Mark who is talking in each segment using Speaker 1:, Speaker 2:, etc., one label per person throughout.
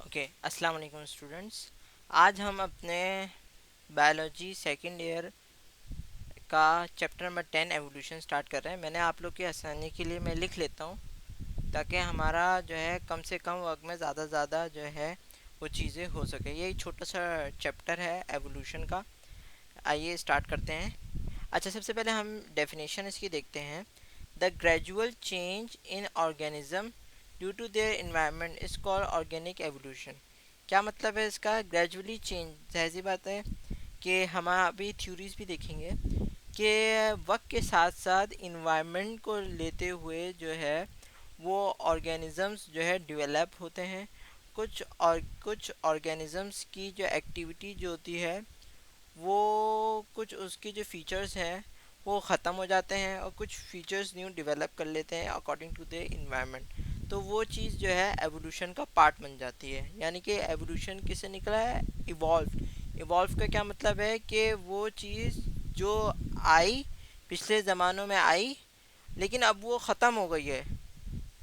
Speaker 1: Okay, अस्सलाम वालेकुम students. आज हम अपने बायोलॉजी सेकंड ईयर का चैप्टर नंबर 10 एवोल्यूशन स्टार्ट कर रहे हैं। मैंने आप लोग की आसानी के लिए मैं लिख लेता हूँ ताकि हमारा जो है कम से कम वक्त में ज़्यादा से ज़्यादा जो है वो चीज़ें हो सके। ये एक छोटा सा चैप्टर है एवोल्यूशन का। आइए स्टार्ट करते हैं। अच्छा, सबसे पहले हम डेफिनेशन इसकी देखते हैं। The gradual change in organism due to their environment is called organic evolution. क्या मतलब है इसका? ग्रेजुअली चेंज, जाहिर सी बात है कि हम अभी थ्योरीज भी देखेंगे कि वक्त के साथ साथ इन्वायरमेंट को लेते हुए जो है वो ऑर्गेनिजम्स जो है डेवलप होते हैं। कुछ ऑर्गेनिजम्स की जो एक्टिविटी जो होती है वो कुछ उसके जो फीचर्स हैं वो ख़त्म हो जाते हैं और कुछ फीचर्स न्यू डेवलप कर लेते हैं अकॉर्डिंग टू द इन्वायरमेंट। तो वो चीज़ जो है एवोल्यूशन का पार्ट बन जाती है। यानी कि एवोल्यूशन किससे निकला है? इवॉल्व। इवॉल्व का क्या मतलब है कि वो चीज़ जो आई, पिछले ज़मानों में आई, लेकिन अब वो ख़त्म हो गई है,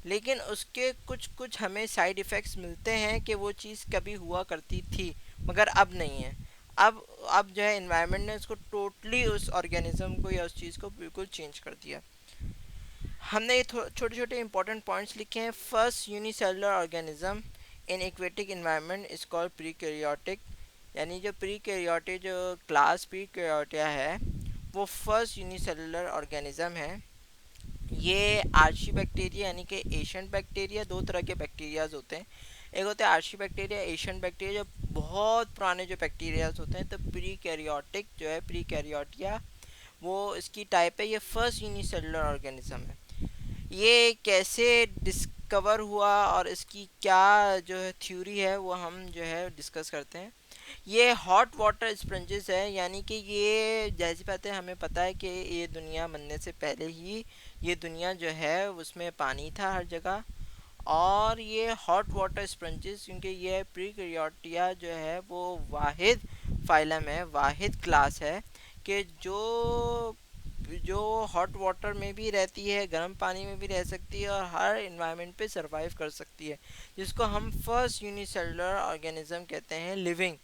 Speaker 1: लेकिन उसके कुछ कुछ हमें साइड इफ़ेक्ट्स मिलते हैं कि वो चीज़ कभी हुआ करती थी मगर अब नहीं है। अब जो है इन्वायरमेंट ने उसको टोटली उस ऑर्गेनिज्म को या उस चीज़ को बिल्कुल चेंज कर दिया। हमने ये छोटे छोटे इंपॉर्टेंट पॉइंट्स लिखे हैं। First unicellular organism in aquatic environment is called prokaryotic. यानी जो प्रीकैरियोटिक जो क्लास प्रीकैरियोटिया है वो फर्स्ट यूनिसेलुलर ऑर्गेनिज्म है। ये आर्ची बैक्टीरिया यानी कि एशियन बैक्टीरिया, दो तरह के बैक्टीरियाज होते हैं। एक होते हैं आर्ची बैक्टीरिया, एशियन बैक्टीरिया, जो बहुत पुराने जो बैक्टीरियाज होते हैं। तो प्री कैरियोटिक जो है प्री कैरियोटिया वो इसकी टाइप है। ये फर्स्ट यूनिसेलुलर ऑर्गेनिज्म है। ये कैसे डिस्कवर हुआ और इसकी क्या जो है थ्योरी है वो हम जो है डिस्कस करते हैं। ये हॉट वाटर स्पंजेस है, यानी कि ये जैसी बात है हमें पता है कि ये दुनिया बनने से पहले ही ये दुनिया जो है उसमें पानी था हर जगह। और ये हॉट वाटर स्पंजेस, क्योंकि ये प्रीकैरियोटिया जो है वो वाहिद फाइलम है, वाहिद क्लास है कि जो जो हॉट वाटर में भी रहती है, गर्म पानी में भी रह सकती है और हर इन्वायरमेंट पे सरवाइव कर सकती है, जिसको हम फर्स्ट यूनिसेलुलर ऑर्गेनिज्म कहते हैं, लिविंग।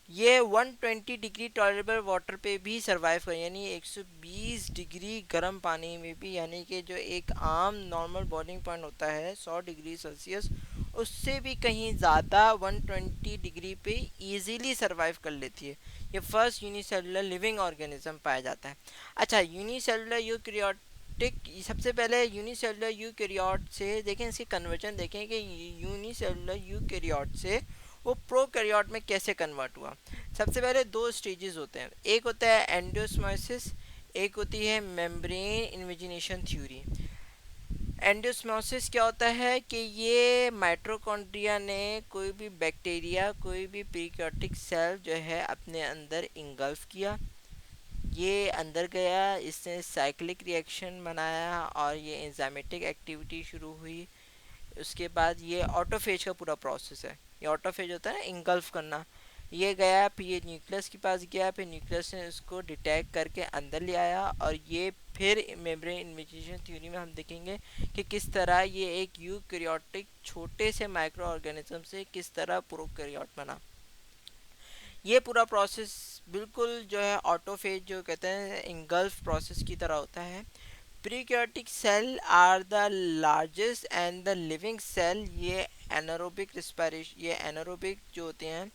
Speaker 1: ये 120 डिग्री टॉलरेबल वाटर पे भी सरवाइव कर, यानी 120 डिग्री गर्म पानी में भी, यानी कि जो एक आम नॉर्मल बॉइलिंग पॉइंट होता है 100 डिग्री सेल्सियस, उससे भी कहीं ज़्यादा 120 डिग्री पे इजीली सरवाइव कर लेती है। ये फर्स्ट यूनिसेलुलर लिविंग ऑर्गेनिज्म पाया जाता है। अच्छा, यूनिसेलुलर यूकैरियोटिक, सबसे पहले यूनिसेलुलर यूकैरियोट से देखें, इसके कन्वर्जन देखें कि यूनिसेलुलर यूकैरियोट से वो प्रोकैरियोट में कैसे कन्वर्ट हुआ। सबसे पहले दो स्टेजेस होते हैं, एक होता है एंडोस्मोसिस, एक होती है मेम्ब्रेन इन्वेजिनेशन थ्योरी। एंडोस्मोसिस क्या होता है कि ये माइटोकॉन्ड्रिया ने कोई भी बैक्टीरिया, कोई भी प्रीकैरियोटिक सेल जो है अपने अंदर इंगल्फ किया, ये अंदर गया, इसने साइक्लिक रिएक्शन बनाया और ये एंजाइमेटिक एक्टिविटी शुरू हुई। उसके बाद ये ऑटोफेज का पूरा प्रोसेस है। ये ऑटोफेज होता है ना, इंगल्फ करना। ये गया, फिर ये न्यूक्लियस के पास गया, फिर न्यूक्लियस ने उसको डिटेक्ट करके अंदर ले आया और ये फिर मेम्ब्रेन इन्वेजिनेशन थ्योरी में हम देखेंगे कि किस तरह ये एक यूकैरियोटिक छोटे से माइक्रो ऑर्गेनिज्म से किस तरह प्रोकैरियोट बना। ये पूरा प्रोसेस बिल्कुल जो है ऑटोफेज जो कहते हैं इंगल्फ प्रोसेस की तरह होता है। Prokaryotic cell are the largest and the living cell. ये एनारोबिक रिस्पायरेशन, ये एनारोबिक जो होते हैं,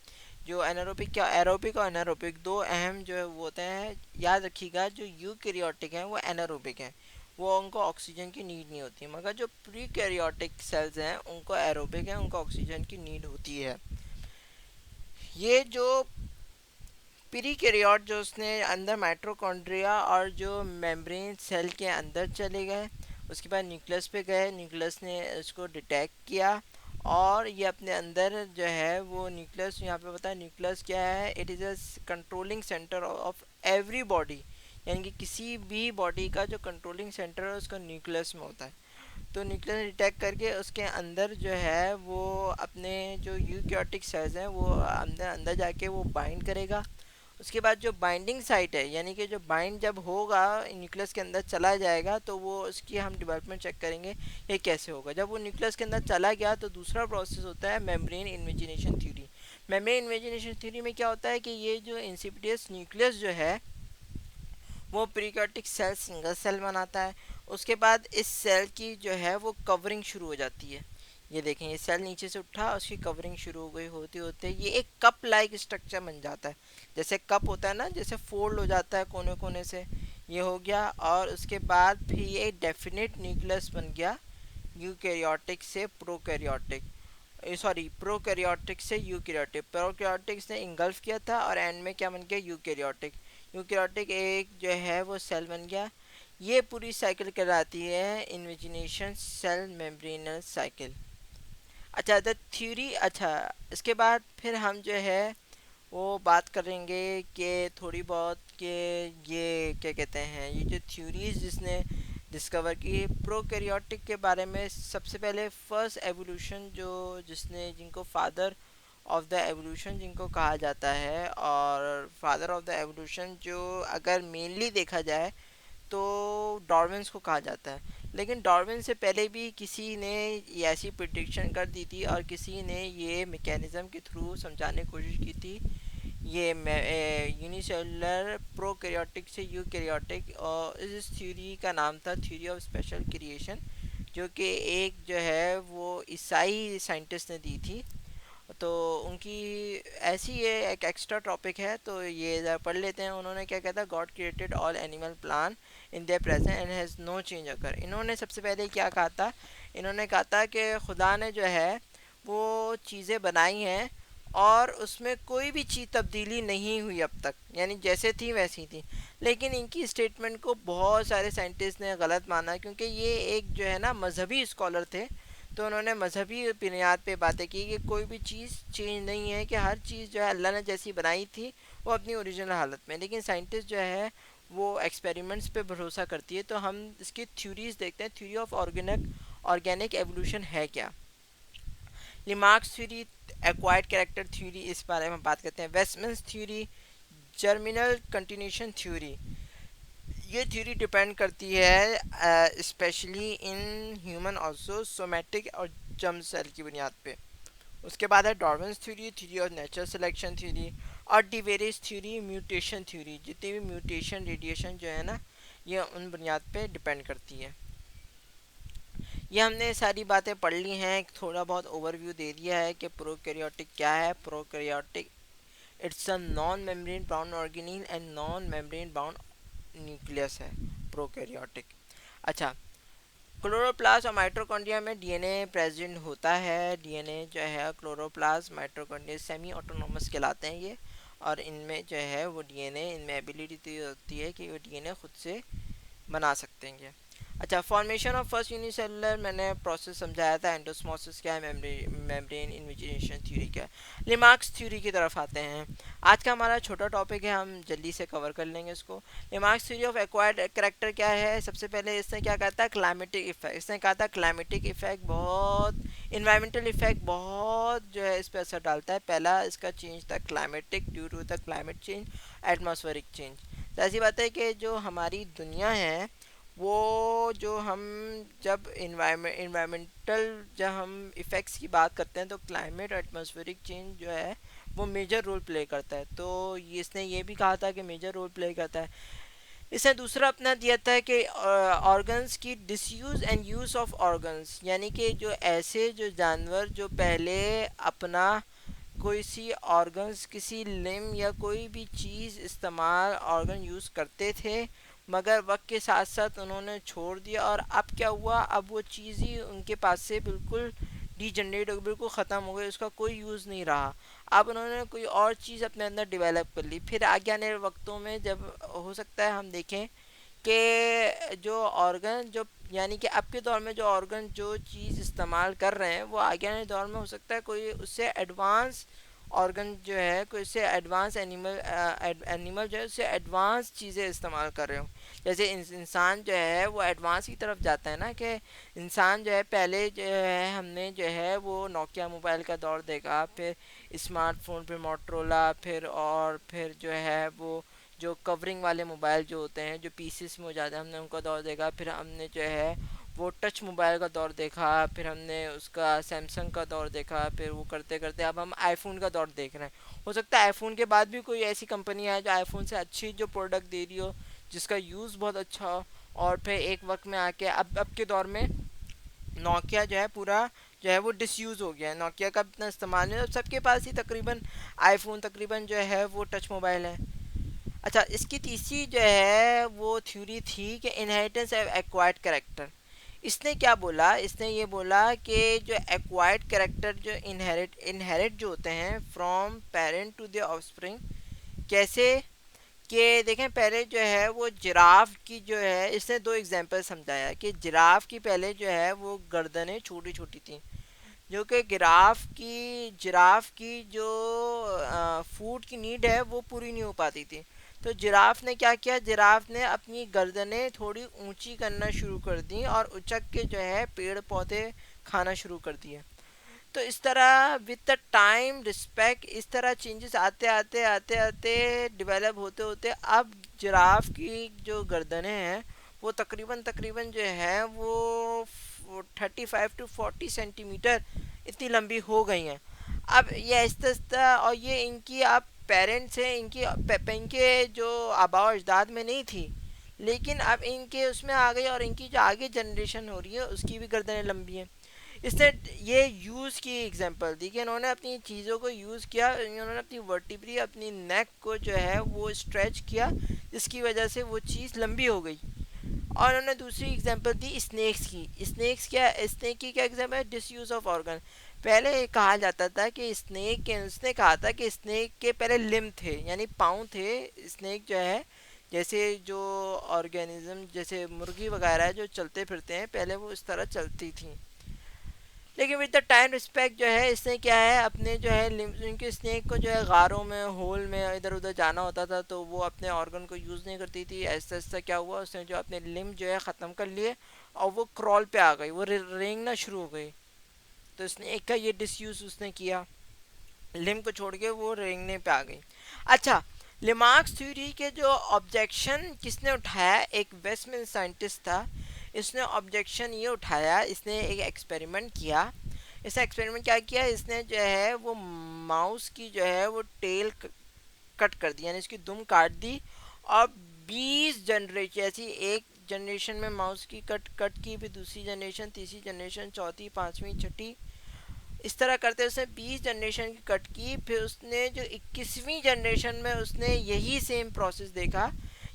Speaker 1: जो एनारोबिक, क्या एरोबिक और एनारोबिक दो अहम जो है वो होते हैं। याद रखिएगा, जो यूकैरियोटिक हैं वो एनारोबिक हैं, वो उनको ऑक्सीजन की नीड नहीं होती, मगर जो प्रीकैरियोटिक सेल्स हैं उनको एरोबिक हैं, उनको ऑक्सीजन की नीड होती है। ये जो प्रीकैरियोट जो उसने अंदर माइटोकॉन्ड्रिया और जो मेम्ब्रेन सेल के अंदर चले गए, उसके बाद न्यूक्लियस पे गए, न्यूक्लियस ने उसको डिटेक्ट किया और ये अपने अंदर जो है वो न्यूक्लियस, यहाँ पे बताया न्यूक्लियस क्या है, it is a controlling centre of every body. यानी कि किसी भी बॉडी का जो कंट्रोलिंग सेंटर है उसका न्यूक्लियस में होता है। तो न्यूक्लियस डिटेक्ट करके उसके अंदर जो है वो अपने जो यूकैरियोटिक सेल्स हैं वो अंदर अंदर जाके वो बाइंड करेगा। उसके बाद जो बाइंडिंग साइट है, यानी कि जो बाइंड जब होगा न्यूक्लियस के अंदर चला जाएगा, तो वो उसकी हम डेवलपमेंट चेक करेंगे ये कैसे होगा। जब वो न्यूक्लियस के अंदर चला गया तो दूसरा प्रोसेस होता है membrane invagination theory. Membrane invagination theory में क्या होता है कि ये जो इंसिपिडियस न्यूक्लियस जो है वो प्रीकार्टिक सेल सिंगल सेल बनाता है। उसके बाद इस सेल की जो है वो कवरिंग शुरू हो जाती है। ये देखें, ये सेल नीचे से उठा, उसकी कवरिंग शुरू हो गई, होते होते ये एक कप लाइक स्ट्रक्चर बन जाता है। जैसे कप होता है ना, जैसे फोल्ड हो जाता है कोने कोने से, ये हो गया। और उसके बाद फिर ये डेफिनेट न्यूक्लियस बन गया यूकैरियोटिक से प्रोकैरियोटिक, सॉरी प्रोकैरियोटिक से यूकैरियोटिक। प्रोकैरियोटिक्स ने इंगल्फ किया था और एंड में क्या बन गया, यूकैरियोटिक। यूकैरियोटिक एक जो है वो सेल बन गया। ये पूरी साइकिल कहलाती है इन्वेजिनेशन सेल मेम्ब्रेनल साइकिल। अच्छा, द थ्योरी। अच्छा, इसके बाद फिर हम जो है वो बात करेंगे कि थोड़ी बहुत कि ये क्या कहते हैं, ये जो थ्योरीज जिसने डिस्कवर की प्रोकैरियोटिक के बारे में, सबसे पहले फर्स्ट एवोल्यूशन जो जिसने, जिनको फादर ऑफ द एवोल्यूशन जिनको कहा जाता है, और फादर ऑफ द एवोल्यूशन जो अगर मेनली देखा जाए तो डार्विन्स को कहा जाता है। लेकिन डार्विन से पहले भी किसी ने ये ऐसी प्रिडिक्शन कर दी थी और किसी ने ये मैकेनिज्म के थ्रू समझाने की कोशिश की थी, ये यूनिसेलुलर प्रोकैरियोटिक से यूकैरियोटिक। और इस थ्योरी का नाम था थ्योरी ऑफ स्पेशल क्रिएशन, जो कि एक जो है वो ईसाई साइंटिस्ट ने दी थी। तो उनकी ऐसी ये एक एक्स्ट्रा टॉपिक है, तो ये ज़रा पढ़ लेते हैं। उन्होंने क्या कहता है, God created all animal plant in their present and has no change occur. इन्होंने सबसे पहले क्या कहा था, इन्होंने कहा था कि खुदा ने जो है वो चीज़ें बनाई हैं और उसमें कोई भी चीज़ तब्दीली नहीं हुई अब तक, यानी जैसे थी वैसी थी। लेकिन इनकी स्टेटमेंट को बहुत सारे साइंटिस्ट ने गलत माना, क्योंकि ये एक जो है ना मजहबी स्कॉलर थे। तो उन्होंने मजहबी बुनियाद पे बातें की कि कोई भी चीज़ चेंज नहीं है, कि हर चीज़ जो है अल्लाह ने जैसी बनाई थी वो अपनी ओरिजिनल हालत में। लेकिन साइंटिस्ट जो है वो एक्सपेरिमेंट्स पे भरोसा करती है। तो हम इसकी थ्योरीज देखते हैं। थ्योरी ऑफ ऑर्गेनिक एवोल्यूशन है क्या, लिमार्क्स थ्योरी, एक्वायर्ड कैरेक्टर थ्योरी, इस बारे में बात करते हैं। वेस्टमैन्स थ्योरी, जर्मिनल कंटिन्यूशन थ्योरी। ये थ्योरी डिपेंड करती है specially in human also somatic और जर्म सेल की बुनियाद पे। उसके बाद है Darwin's theory, theory of natural selection theory, और डिवेरिस थ्योरी, म्यूटेशन थ्योरी। जितनी भी म्यूटेशन रेडिएशन जो है ना, ये उन बुनियाद पे डिपेंड करती है। ये हमने सारी बातें पढ़ ली हैं, थोड़ा बहुत ओवरव्यू दे दिया है कि प्रोकैरियोटिक क्या है। Prokaryotic, it's a non membrane bound organelle and non membrane bound nucleus है प्रोकैरियोटिक। अच्छा, क्लोरोप्लास्ट और माइटोकॉन्ड्रिया में डीएनए प्रेजेंट होता है। डीएनए जो है क्लोरोप्लास्ट माइटोकॉन्ड्रिया सेमी ऑटोनोमस कहलाते हैं ये। और इनमें जो है वो डीएनए, इनमें एबिलिटी होती है कि वो डीएनए खुद से बना सकते हैं ये। अच्छा, फॉर्मेशन ऑफ फर्स्ट यूनिसेलुलर मैंने प्रोसेस समझाया था। एंडोस्मोसिस क्या है, मेम्ब्रेन इन्वेजिनेशन थ्योरी क्या है। लिमार्क्स थ्योरी की तरफ आते हैं। आज का हमारा छोटा टॉपिक है, हम जल्दी से कवर कर लेंगे इसको। लिमार्क्स थ्योरी ऑफ एक्वायर्ड करेक्टर क्या है। सबसे पहले इसने क्या कहा था, क्लाइमेटिक इफेक्ट। इसने कहा था क्लाइमेटिक इफेक्ट बहुत, इन्वायरमेंटल इफेक्ट बहुत जो है इस पर असर डालता है। पहला इसका चेंज था climatic, due to the climate change, atmospheric change. तो ऐसी बात है कि जो हमारी दुनिया है वो, जो हम जब इन्वायरमेंटल जब हम इफ़ेक्ट्स की बात करते हैं, तो क्लाइमेट और एटमॉस्फेरिक चेंज जो है वो मेजर रोल प्ले करता है। तो इसने ये भी कहा था कि मेजर रोल प्ले करता है। इसने दूसरा अपना दिया था कि ऑर्गन्स की disuse and use of organs, यानी कि जो ऐसे जो जानवर जो पहले अपना कोई सी ऑर्गन्स, किसी लिम या कोई भी चीज़ इस्तेमाल ऑर्गन यूज़ करते थे, मगर वक्त के साथ साथ उन्होंने छोड़ दिया। और अब क्या हुआ, अब वो चीज़ ही उनके पास से बिल्कुल डीजनरेट हो गई, बिल्कुल ख़त्म हो गई, उसका कोई यूज़ नहीं रहा। अब उन्होंने कोई और चीज़ अपने अंदर डेवलप कर ली। फिर आगे आने वक्तों में जब हो सकता है हम देखें कि जो ऑर्गन जो, यानी कि अब के दौर में जो ऑर्गन जो चीज़ इस्तेमाल कर रहे हैं, वो आगे आने दौर में हो सकता है कोई उससे एडवांस ऑर्गन जो है कोई से एडवांस एनिमल जो है उससे एडवांस चीज़ें इस्तेमाल कर रहे हो। जैसे इंसान जो है वो एडवांस की तरफ जाता है ना, कि इंसान जो है पहले जो है हमने जो है वो नोकिया मोबाइल का दौर देखा, फिर स्मार्टफोन, फिर मोटरोला, फिर जो है वो जो कवरिंग वाले मोबाइल जो होते हैं जो पीसेस में हो जाते हैं, हमने उनका दौर देखा। फिर हमने जो है वो टच मोबाइल का दौर देखा, फिर हमने उसका सैमसंग का दौर देखा, फिर वो करते करते अब हम आईफोन का दौर देख रहे हैं। हो सकता है आईफोन के बाद भी कोई ऐसी कंपनी आए जो आईफोन से अच्छी जो प्रोडक्ट दे रही हो, जिसका यूज़ बहुत अच्छा हो। और फिर एक वक्त में आके अब के दौर में नोकिया जो है पूरा जो है वो डिसयूज़ हो गया है, नोकिया का इतना इस्तेमाल नहीं है, अब सबके पास ही तकरीबन आईफोन तकरीबन जो है वो टच मोबाइल है। अच्छा, इसकी तीसरी जो है वो थ्योरी थी कि इनहेरिटेंस एक्वायर्ड कैरेक्टर। इसने क्या बोला, इसने ये बोला कि जो एक्वायर्ड कैरेक्टर जो इनहेरिट इनहेरिट जो होते हैं from parent to the offspring, कैसे कि देखें पहले जो है वो जिराफ की जो है, इसने दो एग्जांपल समझाया कि जिराफ की पहले जो है वो गर्दनें छोटी छोटी थी, जो कि जिराफ की जो फूड की नीड है वो पूरी नहीं हो पाती थी। तो जिराफ ने क्या किया, जिराफ ने अपनी गर्दनें थोड़ी ऊंची करना शुरू कर दी और उचक के जो है पेड़ पौधे खाना शुरू कर दिए। तो इस तरह विद द टाइम रिस्पेक्ट, इस तरह चेंजेस आते आते आते आते डेवलप होते होते अब जिराफ की जो गर्दनें हैं वो तकरीबन तकरीबन जो है वो 35 to 40 सेंटीमीटर इतनी लंबी हो गई हैं। अब ये आहिस्ता आहिस्ता, और ये इनकी अब पेरेंट्स हैं, इनके जो आबा अजदाद में नहीं थी, लेकिन अब इनके उसमें आ गई और इनकी जो आगे जनरेशन हो रही है उसकी भी गर्दनें लंबी हैं। इसने ये यूज़ की एग्जांपल दी कि इन्होंने अपनी चीज़ों को यूज़ किया, इन्होंने अपनी वर्टिब्री अपनी नेक को जो है वो स्ट्रेच किया, जिसकी वजह से वो चीज़ लंबी हो गई। और उन्होंने दूसरी एग्जांपल दी स्नेक्स की। स्नेक की क्या एग्जांपल है, डिसयूज ऑफ ऑर्गन। पहले कहा जाता था कि स्नेक के, उसने कहा था कि स्नेक के पहले लिम्ब थे यानी पाँव थे। स्नेक जो है जैसे जो ऑर्गेनिज्म जैसे मुर्गी वगैरह जो चलते फिरते हैं पहले वो इस तरह चलती थी, लेकिन विद द टाइम रिस्पेक्ट जो है इसने क्या है अपने जो है उनके स्नेक को जो है गारों में होल में इधर उधर जाना होता था तो वो अपने ऑर्गन को यूज़ नहीं करती थी। ऐसा ऐसा क्या हुआ, उसने जो अपने लिम्ब जो है ख़त्म कर लिए और वो क्रॉल पे आ गई, वो रेंगना शुरू हो गई। तो स्नेक का ये डिसयूज़ उसने किया, लिम्ब को छोड़ के वो रेंगने पे आ गई। अच्छा, लिमार्क्स थ्योरी के जो ऑब्जेक्शन किसने उठाया, एक वेस्टमैन साइंटिस्ट था। इसने ऑब्जेक्शन ये उठाया, इसने एक एक्सपेरिमेंट किया। इस एक्सपेरिमेंट क्या किया, इसने जो है वो माउस की जो है वो टेल कट कर दी यानी इसकी दुम काट दी, और 20 जनरेशन ऐसी, एक जनरेशन में माउस की कट कट की, फिर दूसरी जनरेशन, तीसरी जनरेशन, चौथी, पांचवी, छठी, इस तरह करते उसने 20 जनरेशन की कट की। फिर उसने जो 21वीं जनरेशन में उसने यही सेम प्रोसेस देखा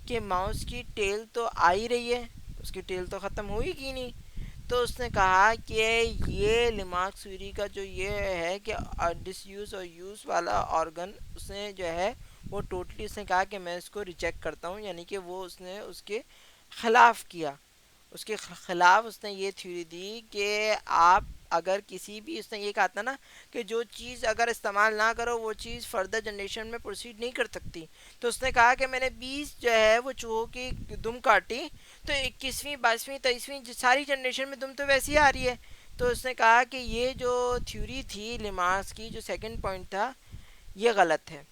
Speaker 1: कि माउस की टेल तो आ ही रही है, उसकी टेल तो ख़त्म हुई कि नहीं। तो उसने कहा कि ये लिमार्क थ्योरी का जो ये है कि डिसयूज और यूज़ वाला ऑर्गन, उसने जो है वो टोटली उसने कहा कि मैं इसको रिजेक्ट करता हूँ, यानी कि वो उसने उसके ख़िलाफ़ किया। उसके खिलाफ उसने ये थ्योरी दी कि आप अगर किसी भी, उसने ये कहा था ना कि जो चीज़ अगर इस्तेमाल ना करो वो चीज़ फर्दर जनरेशन में प्रोसीड नहीं कर सकती। तो उसने कहा कि मैंने 20 जो है वो चूहों की दुम काटी, तो 21वीं, 22वीं, 23वीं सारी जनरेशन में दुम तो वैसी आ रही है। तो उसने कहा कि ये जो थ्योरी थी लिमार्स की, जो सेकंड पॉइंट था, ये गलत है।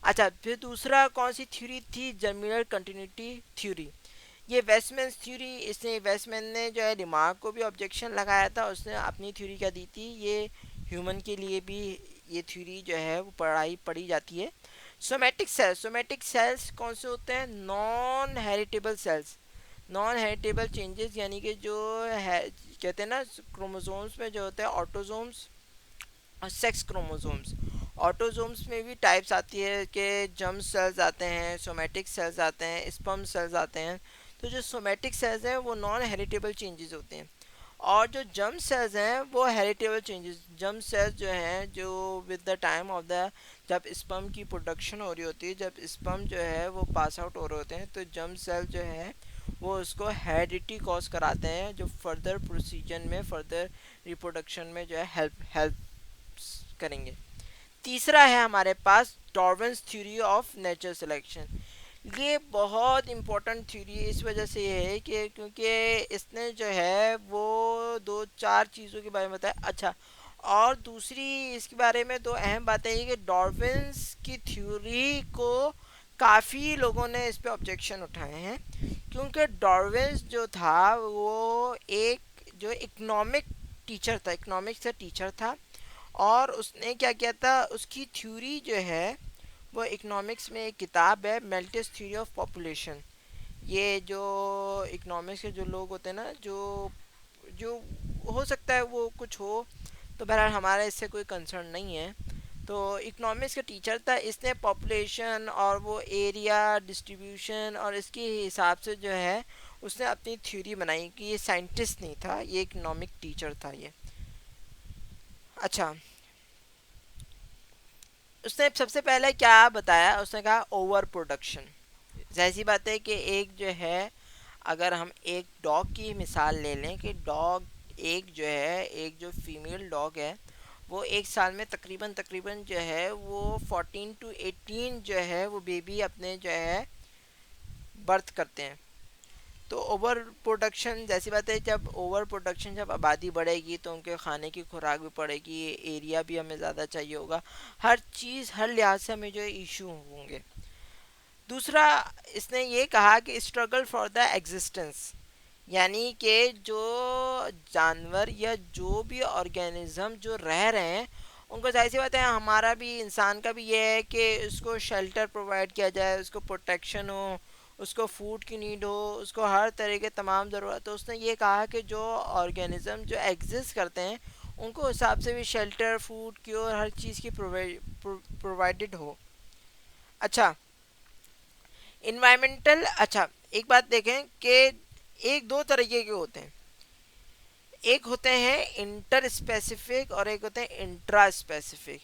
Speaker 1: अच्छा, फिर दूसरा कौन सी थ्योरी थी, जर्मिनल कंटिन्यूटी थ्योरी। ये वेस्टमैन थ्योरी, इसने वेस्टमैन ने जो है रिमार्क को भी ऑब्जेक्शन लगाया था, उसने अपनी थ्योरी क्या दी थी, ये ह्यूमन के लिए भी ये थ्योरी जो है वो पढ़ी जाती है। सोमेटिक सेल्स कौन से होते हैं, non heritable cells. Non heritable changes यानी कि जो है कहते हैं ना क्रोमोसोम्स में जो होते हैं ऑटोजोम्स और सेक्स क्रोमोसोम्स। ऑटोजोम्स में भी टाइप्स आती है कि जर्म सेल्स आते हैं, सोमेटिक सेल्स आते हैं, स्पर्म सेल्स आते हैं। तो जो सोमेटिक सेल्स हैं वो नॉन हेरिटेबल चेंजेस होते हैं, और जो जर्म सेल्स हैं वो हेरिटेबल चेंजेस। जर्म सेल्स जो हैं जो with the time of the, जब स्पर्म की प्रोडक्शन हो रही होती है, जब स्पर्म जो है वो पास आउट हो रहे होते हैं, तो जर्म सेल जो है वो उसको हेरिडिटी कॉज कराते हैं, जो फर्दर प्रोसीजन में, फर्दर रिप्रोडक्शन में जो है हेल्प हेल्प करेंगे। तीसरा है हमारे पास Darwin's theory of nature selection. ये बहुत इम्पोर्टेंट थ्योरी इस वजह से ये है कि क्योंकि इसने जो है वो दो चार चीज़ों के बारे में बताया। अच्छा, और दूसरी इसके बारे में दो अहम बातें ये कि डार्विन्स की थ्योरी को काफ़ी लोगों ने इस पे ऑब्जेक्शन उठाए हैं, क्योंकि डार्विन्स जो था वो एक जो इकोनॉमिक टीचर था, इकोनॉमिक्स का टीचर था। और उसने क्या किया था, उसकी थ्योरी जो है वो इकोनॉमिक्स में एक किताब है, मेल्टिस थ्योरी ऑफ पॉपुलेशन। ये जो इकोनॉमिक्स के जो लोग होते हैं ना, जो जो हो सकता है वो कुछ हो, तो बहरहाल हमारा इससे कोई कंसर्न नहीं है। तो इकोनॉमिक्स का टीचर था, इसने पॉपुलेशन और वो एरिया डिस्ट्रीब्यूशन और इसके हिसाब से जो है उसने अपनी थ्योरी बनाई कि ये साइंटिस्ट नहीं था, ये इकोनॉमिक टीचर था ये। अच्छा, उसने सबसे पहले क्या बताया, उसने कहा ओवर प्रोडक्शन। जैसी बात है कि एक जो है, अगर हम एक डॉग की मिसाल ले लें कि डॉग एक जो है, एक जो फीमेल डॉग है वो एक साल में तकरीबन तकरीबन जो है वो 14 to 18 जो है वो बेबी अपने जो है बर्थ करते हैं। तो ओवर प्रोडक्शन, जैसी बात है जब ओवर प्रोडक्शन, जब आबादी बढ़ेगी तो उनके खाने की खुराक भी बढ़ेगी, एरिया भी हमें ज़्यादा चाहिए होगा, हर चीज़ हर लिहाज से हमें जो है इशू होंगे। दूसरा, इसने ये कहा कि स्ट्रगल फॉर द एग्जिस्टेंस, यानी कि जो जानवर या जो भी ऑर्गेनिज्म जो रह रहे हैं उनको, जाहिर सी बात है हमारा भी इंसान का भी ये है कि उसको शेल्टर प्रोवाइड किया जाए, उसको प्रोटेक्शन हो, उसको फूड की नीड हो, उसको हर तरह के तमाम ज़रूरत। तो उसने ये कहा कि जो ऑर्गेनिज्म जो एग्जिस्ट करते हैं उनको हिसाब से भी शेल्टर, फूड की और हर चीज़ की प्रोवाइडेड हो। अच्छा, इन्वायरमेंटल, अच्छा एक बात देखें कि एक दो तरीके के होते हैं, एक होते हैं इंटर स्पेसिफिक और एक होते हैं इंट्रा स्पेसिफिक।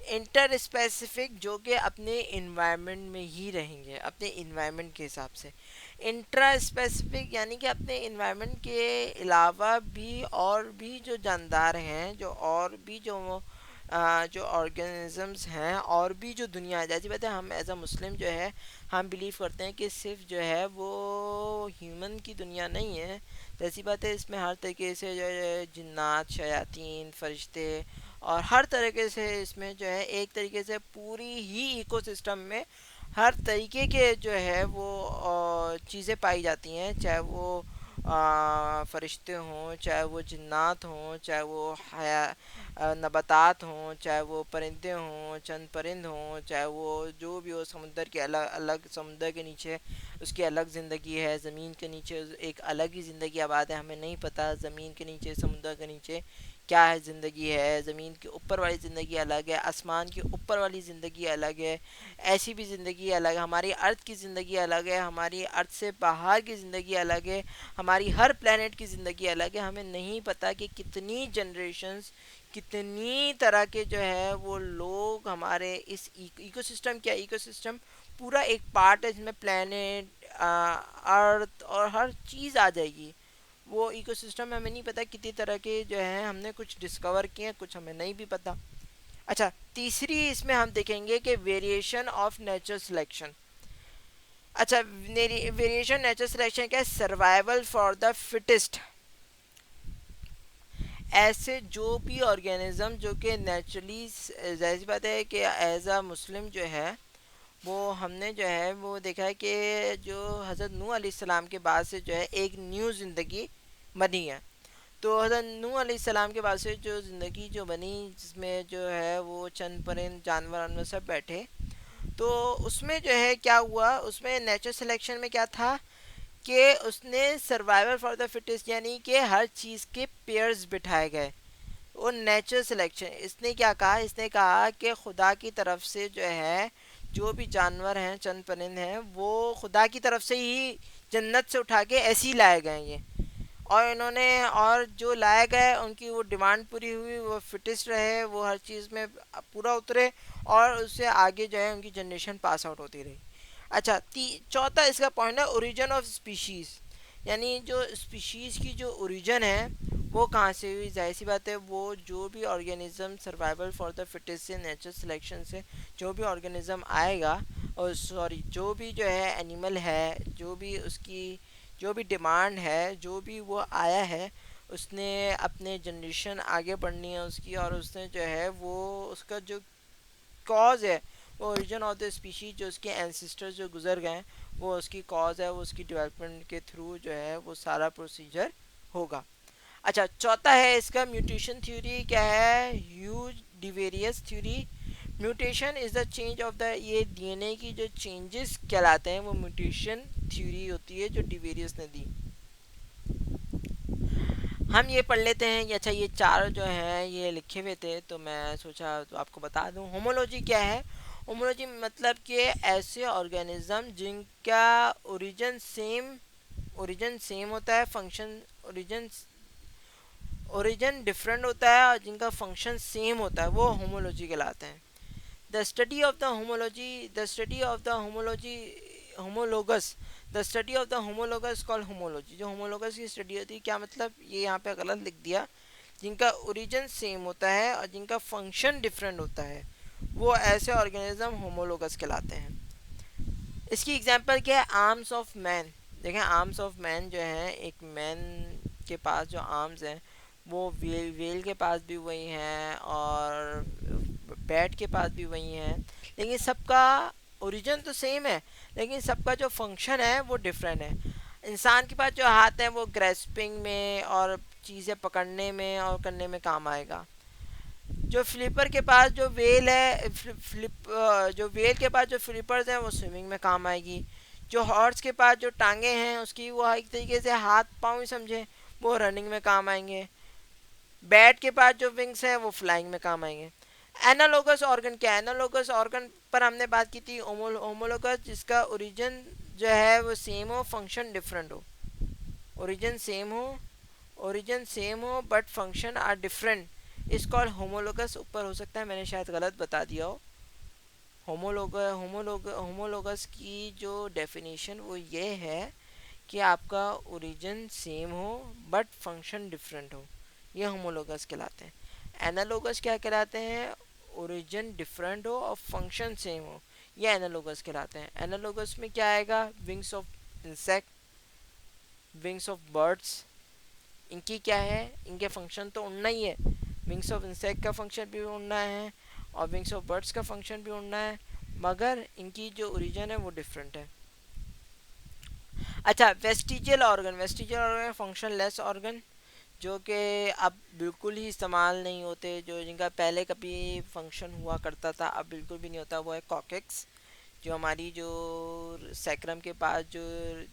Speaker 1: इंटर स्पेसिफिक जो कि अपने इन्वायरमेंट में ही रहेंगे, अपने इन्वायरमेंट के हिसाब से। इंट्रा स्पेसिफिक यानी कि अपने इन्वायरमेंट के अलावा भी और भी जो जानदार हैं, जो और भी जो ऑर्गेनिजम्स हैं और भी जो दुनिया है। जैसी बात है हम एज अ मुस्लिम जो है हम बिलीव करते हैं कि सिर्फ जो है वो ह्यूमन की दुनिया नहीं है। जैसी बात है इसमें हर तरीके से जो है जिन्नात, शयातीन, फरिश्ते और हर तरीके से इसमें जो है एक तरीके से पूरी ही इकोसिस्टम में हर तरीके के जो है वो चीज़ें पाई जाती हैं, चाहे वो फरिश्ते हों, चाहे वो जिन्नात हों, चाहे वो हया नबातात हों, चाहे वो परिंदे हों, चंद परिंद हों, चाहे वो जो भी हो, समुंदर के अलग अलग, समुंदर के नीचे उसकी अलग ज़िंदगी है, ज़मीन के नीचे एक अलग ही ज़िंदगी आबाद है। हमें नहीं पता ज़मीन के नीचे, समुंदर के नीचे क्या है ज़िंदगी है। ज़मीन के ऊपर वाली ज़िंदगी अलग है, आसमान के ऊपर वाली ज़िंदगी अलग है, ऐसी भी ज़िंदगी अलग है, हमारी अर्थ की ज़िंदगी अलग है, हमारी अर्थ से बाहर की ज़िंदगी अलग है, हमारी हर प्लेनेट की ज़िंदगी अलग है। हमें नहीं पता कि कितनी जनरेशन्स, कितनी तरह के जो है वो लोग हमारे इस इकोसिस्टम, क्या इकोसिस्टम पूरा एक पार्ट है जिसमें प्लेनेट, अर्थ और हर चीज़ आ जाएगी। वो इकोसिस्टम में हमें नहीं पता कितनी तरह के जो है हमने कुछ डिस्कवर किए हैं, कुछ हमें नहीं भी पता। अच्छा, तीसरी इसमें हम देखेंगे कि वेरिएशन ऑफ नेचर सिलेक्शन। अच्छा, वेरिएशन नेचर सिलेक्शन क्या है, सर्वाइवल फॉर द फिटेस्ट। ऐसे जो भी ऑर्गेनिज्म जो कि नेचुरली, जाहिर बात है कि एज अ मुस्लिम जो है वो हमने जो है वो देखा है कि जो हज़रत नूह अलैहिस्सलाम के बाद से जो है एक न्यू ज़िंदगी बनी है। तो हज़रत नूह अलैहिस्सलाम के बाद से जो ज़िंदगी जो बनी, जिसमें जो है वो चंद परिंद जानवर वानवर सब बैठे, तो उसमें जो है क्या हुआ, उसमें नेचर सिलेक्शन में क्या था कि उसने सर्वाइवल फॉर द फिटेस्ट, यानी कि हर चीज़ के पेयर्स बिठाए गए। वो नेचर सिलेक्शन, इसने क्या कहा, इसने कहा कि खुदा की तरफ से जो है जो भी जानवर हैं, चंद परिंद हैं, वो खुदा की तरफ से ही जन्नत से उठा के ऐसे ही लाए गए ये। और इन्होंने, और जो लाए गए उनकी वो डिमांड पूरी हुई, वो फिटेस्ट रहे, वो हर चीज़ में पूरा उतरे, और उससे आगे जो है उनकी जनरेशन पास आउट होती रही। अच्छा, चौथा इसका पॉइंट है ओरिजिन ऑफ स्पीशीज़, यानी जो स्पीशीज़ की जो ओरिजिन है वो कहाँ से हुई? जाहिर सी बात है, वो जो भी organism survival for the fittest से नेचुरल सिलेक्शन से जो भी ऑर्गेनिज्म आएगा, और सॉरी जो भी जो है एनिमल है, जो भी उसकी जो भी डिमांड है, जो भी वो आया है, उसने अपने जनरेशन आगे बढ़नी है उसकी, और उसने जो है वो उसका जो कॉज है, वो ओरिजिन ऑफ द स्पीशीज, जो उसके एंसिस्टर्स जो गुजर गए हैं, वो उसकी कॉज है, वो उसकी डेवलपमेंट के थ्रू जो है वो सारा प्रोसीजर होगा। अच्छा, चौथा है इसका म्यूटेशन थ्योरी। क्या है? Hugo de Vries theory. Mutation is the change of the, ये डीएनए की जो चेंजेस कहलाते हैं वो म्यूटेशन थ्योरी होती है, जो डिवेरियस ने दी। हम ये पढ़ लेते हैं। अच्छा, ये चार जो हैं ये लिखे हुए थे, तो मैं सोचा तो आपको बता दूं। होमोलॉजी क्या है? होमोलॉजी मतलब कि ऐसे ऑर्गेनिज्म जिनका ओरिजिन सेम होता है, फंक्शन ओरिजिन डिफरेंट होता है, और जिनका फंक्शन सेम होता है, वो होमोलॉजी कहलाते हैं। The study of the homology the study of the homology homologous the study of the homologous call homology. जो होमोलोगस की स्टडी होती है, क्या मतलब, ये यहाँ पे गलत लिख दिया। जिनका ओरिजिन सेम होता है और जिनका फंक्शन डिफरेंट होता है, वो ऐसे ऑर्गेनिज्म होमोलोगस कहलाते हैं। इसकी एग्जांपल क्या है? Arms of man. देखें, आर्म्स ऑफ मैन जो है, एक मैन के पास जो आर्म्स हैं, वो वेल के पास भी वही हैं, और बैट के पास भी वही हैं, लेकिन सबका ओरिजिन तो सेम है, लेकिन सबका जो फंक्शन है वो डिफरेंट है। इंसान के पास जो हाथ है वो ग्रेस्पिंग में और चीज़ें पकड़ने में और करने में काम आएगा। जो फ्लिपर के पास जो वेल है, जो वेल के पास जो फ्लिपर्स हैं, वो स्विमिंग में काम आएगी। जो हॉर्स के पास जो टांगे हैं उसकी, वो एक तरीके से हाथ पाँव ही समझे, वो रनिंग में काम आएंगे। बैट के पास जो विंग्स हैं वो फ्लाइंग में काम आएंगे। एनालोगस ऑर्गन क्या है? एनालोगस ऑर्गन पर हमने बात की थी। होमोलोगस जिसका ओरिजिन जो है वो सेम हो, फंक्शन डिफरेंट हो। ओरिजिन सेम हो ओरिजिन सेम हो but function are different is called homologous. ऊपर हो सकता है मैंने शायद गलत बता दिया हो। होमोलोगस की जो डेफिनेशन वो ये है कि आपका ओरिजिन सेम हो बट फंक्शन डिफरेंट हो, ये होमोलोगस कहलाते हैं। एनालोगस क्या कहलाते हैं? ओरिजिन डिफरेंट हो और फंक्शन सेम हो, ये एनालोगस कहलाते हैं। एनालोगस में क्या आएगा? Wings of insect, wings of birds. इनकी क्या है? इनके फंक्शन तो उड़ना ही है। विंग्स ऑफ इंसेक्ट का फंक्शन भी उड़ना है, और विंग्स ऑफ बर्ड्स का फंक्शन भी उड़ना है, मगर इनकी जो ओरिजिन है वो डिफरेंट है। अच्छा, vestigial organ function less organ, जो कि अब बिल्कुल ही इस्तेमाल नहीं होते, जो जिनका पहले कभी फंक्शन हुआ करता था अब बिल्कुल भी नहीं होता, वो है कॉकेक्स। जो हमारी जो सैक्रम के पास जो,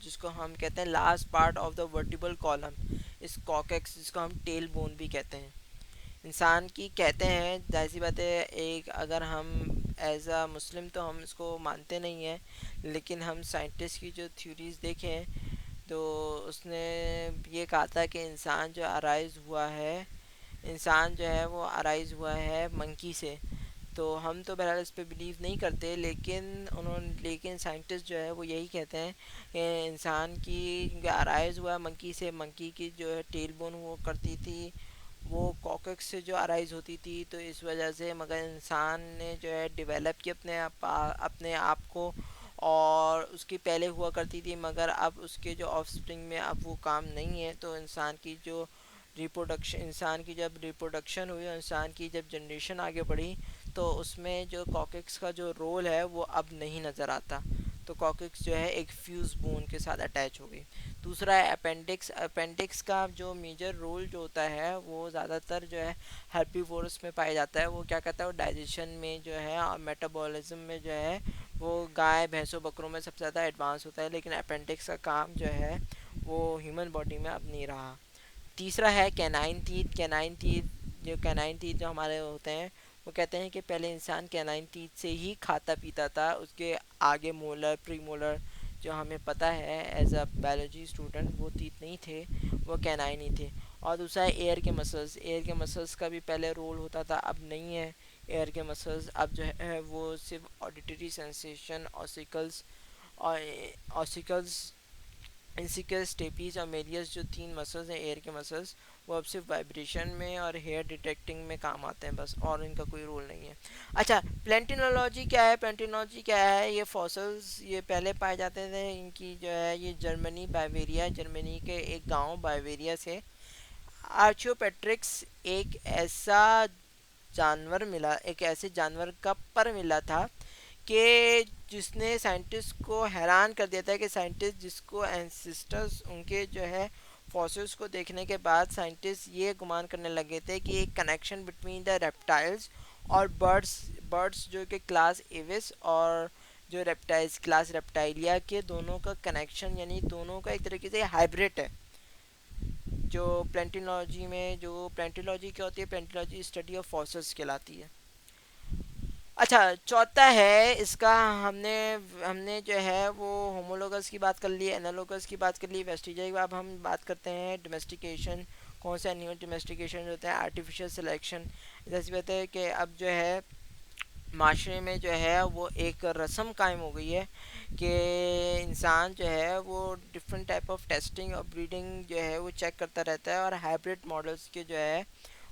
Speaker 1: जिसको हम कहते हैं last part of the vertebral column, इस कॉकेक्स, जिसको हम टेल बोन भी कहते हैं, इंसान की कहते हैं। जाहिर सी बात है, एक अगर हम एज अ मुस्लिम तो हम इसको मानते नहीं हैं, लेकिन हम साइंटिस्ट की जो थ्योरीज देखें तो उसने ये कहा था कि इंसान जो है वो अराइज हुआ है मंकी से। तो हम तो बहरहाल इस पे बिलीव नहीं करते, लेकिन साइंटिस्ट जो है वो यही कहते हैं कि इंसान की अराइज हुआ मंकी से। मंकी की जो है टेल बोन वो करती थी, वो कॉकक्स से जो अराइज होती थी, तो इस वजह से मगर इंसान ने जो है डेवलप किया अपने आप को, और उसकी पहले हुआ करती थी, मगर अब उसके जो ऑफस्प्रिंग में अब वो काम नहीं है। तो इंसान की जब रिप्रोडक्शन हुई और इंसान की जब जनरेशन आगे बढ़ी, तो उसमें जो कॉकक्स का जो रोल है वो अब नहीं नज़र आता। तो कॉकक्स जो है एक फ्यूज बोन के साथ अटैच हो गई। दूसरा है अपेंडिक्स। अपेंडिक्स का जो मेजर रोल जो होता है वो ज़्यादातर जो है हेर्बीवोरस में पाया जाता है। वो क्या कहता है, वो डाइजेशन में जो है और मेटाबॉलिज्म में जो है वो गाय भैंसों बकरों में सबसे ज़्यादा एडवांस होता है, लेकिन अपेंडिक्स का काम जो है वो ह्यूमन बॉडी में अब नहीं रहा। तीसरा है कैनाइन टीथ। कैनाइन टीथ जो हमारे होते हैं, वो कहते हैं कि पहले इंसान कैनाइन टीथ से ही खाता पीता था, उसके आगे मोलर प्री मोलर जो हमें पता है एज अ बायोलॉजी स्टूडेंट, वो टीथ नहीं थे, वो कैनाइन ही थे। और दूसरा है एयर के मसल्स का भी पहले रोल होता था, अब नहीं है। एयर के मसल्स अब जो है वो सिर्फ ऑडिटरी सेंसेशन, ऑसिकल्स इंसिकस, स्टेपीज और मेरियस, जो तीन मसल्स हैं एयर के मसल्स, वो अब सिर्फ वाइब्रेशन में और हेयर डिटेक्टिंग में काम आते हैं बस, और इनका कोई रोल नहीं है। अच्छा, प्लेंटिनोलॉजी क्या है? प्लेंटिनोलॉजी क्या है? ये फॉसल्स ये पहले पाए जाते थे, इनकी जो है ये जर्मनी, बाइवेरिया, जर्मनी के एक गांव बाइवेरिया से आर्चियोपेट्रिक्स एक ऐसा जानवर मिला, एक ऐसे जानवर का पर मिला था कि जिसने साइंटिस्ट को हैरान कर दिया था, कि साइंटिस्ट जिसको एंसिस्टर्स उनके जो है फॉसिल्स को देखने के बाद साइंटिस्ट ये गुमान करने लगे थे कि एक कनेक्शन बिटवीन द रेप्टाइल्स और बर्ड्स, बर्ड्स जो कि क्लास एविस और जो रेप्टाइल्स क्लास रेप्टाइलिया के दोनों का कनेक्शन, यानी दोनों का एक तरीके से हाइब्रिड है। जो प्लेंटिनोलॉजी में, जो प्लेंटिनोलॉजी क्या होती है? प्लेंटिनोलॉजी स्टडी ऑफ फॉसिल्स कहलाती है। अच्छा, चौथा है इसका, हमने हमने जो है वो होमोलोगस की बात कर ली, एनालोगस की बात कर ली, वेस्टिजिया की। अब हम बात करते हैं डोमेस्टिकेशन। कौन सा न्यू डोमेस्टिकेशन होता है? Artificial selection. जैसे कहते हैं कि अब जो है माशरे में जो है वो एक रस्म कायम हो गई है कि इंसान जो है वो डिफरेंट टाइप ऑफ टेस्टिंग और ब्रीडिंग जो है वो चेक करता रहता है, और हाइब्रिड मॉडल्स के जो है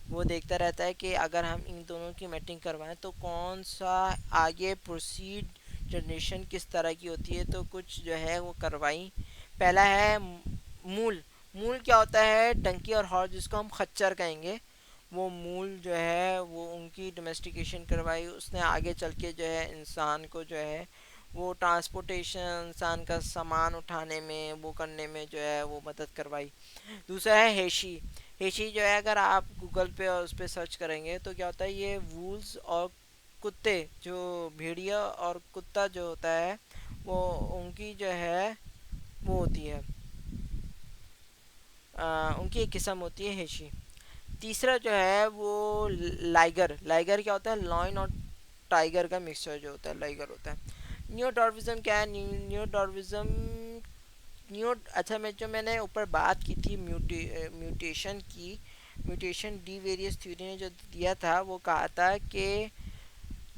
Speaker 1: वो देखता रहता है कि अगर हम इन दोनों की मैटिंग करवाएं तो कौन सा आगे प्रोसीड जनरेशन किस तरह की होती है। तो कुछ जो है वो करवाई। पहला है मूल। मूल क्या होता है? डंकी और हॉर्स, जिसको हम खच्चर कहेंगे, वो मूल जो है वो उनकी डोमेस्टिकेशन करवाई। उसने आगे चल के जो है इंसान को जो है वो ट्रांसपोर्टेशन, इंसान का सामान उठाने में, वो करने में जो है वो मदद करवाई। दूसरा है हेशी। हेशी जो है अगर आप गूगल पे और उस पर सर्च करेंगे तो क्या होता है, ये वूल्स और कुत्ते, जो भेड़िया और कुत्ता जो होता है वो उनकी जो है वो होती है, उनकी एक किस्म होती है हेशी। तीसरा जो है वो लाइगर। लाइगर क्या होता है? लॉयन और टाइगर का मिक्सचर जो होता है लाइगर होता है। न्यू डॉर्विज्म क्या है? न्यू डॉर्विज्म, न्यू, अच्छा, मैंने ऊपर बात की थी म्यूटेशन की। म्यूटेशन डी वेरियस थ्योरी ने जो दिया था वो कहा था कि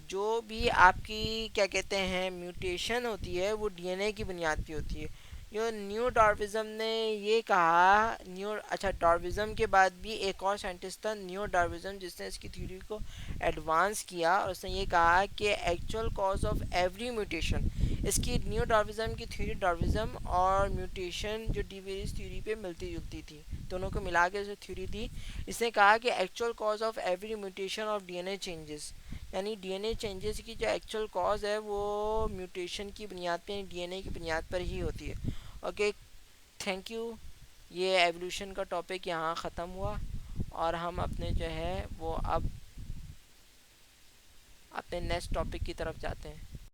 Speaker 1: जो भी आपकी क्या कहते हैं म्यूटेशन होती है वो डीएनए की बुनियाद पे होती है। जो न्यू डार्विज्म ने ये कहा, न्यू, अच्छा, डार्विज्म के बाद भी एक और साइंटिस्ट था न्यू डार्विज्म जिसने इसकी थ्योरी को एडवांस किया, और उसने ये कहा कि actual cause of every mutation, इसकी न्यू डार्विज्म की थ्योरी डार्विज्म और म्यूटेशन जो डीवेरियस थ्योरी पे मिलती जुलती थी, दोनों को मिला के जो थ्योरी दी। इसने कहा कि actual cause of every mutation of DNA changes, यानी डीएनए चेंजेस की जो एक्चुअल कॉज है वो म्यूटेशन की बुनियाद पे, डीएनए की बुनियाद पर ही होती है। Okay, thank you. ये एवोल्यूशन का टॉपिक यहाँ ख़त्म हुआ, और हम अपने जो है वो अब अपने नेक्स्ट टॉपिक की तरफ जाते हैं।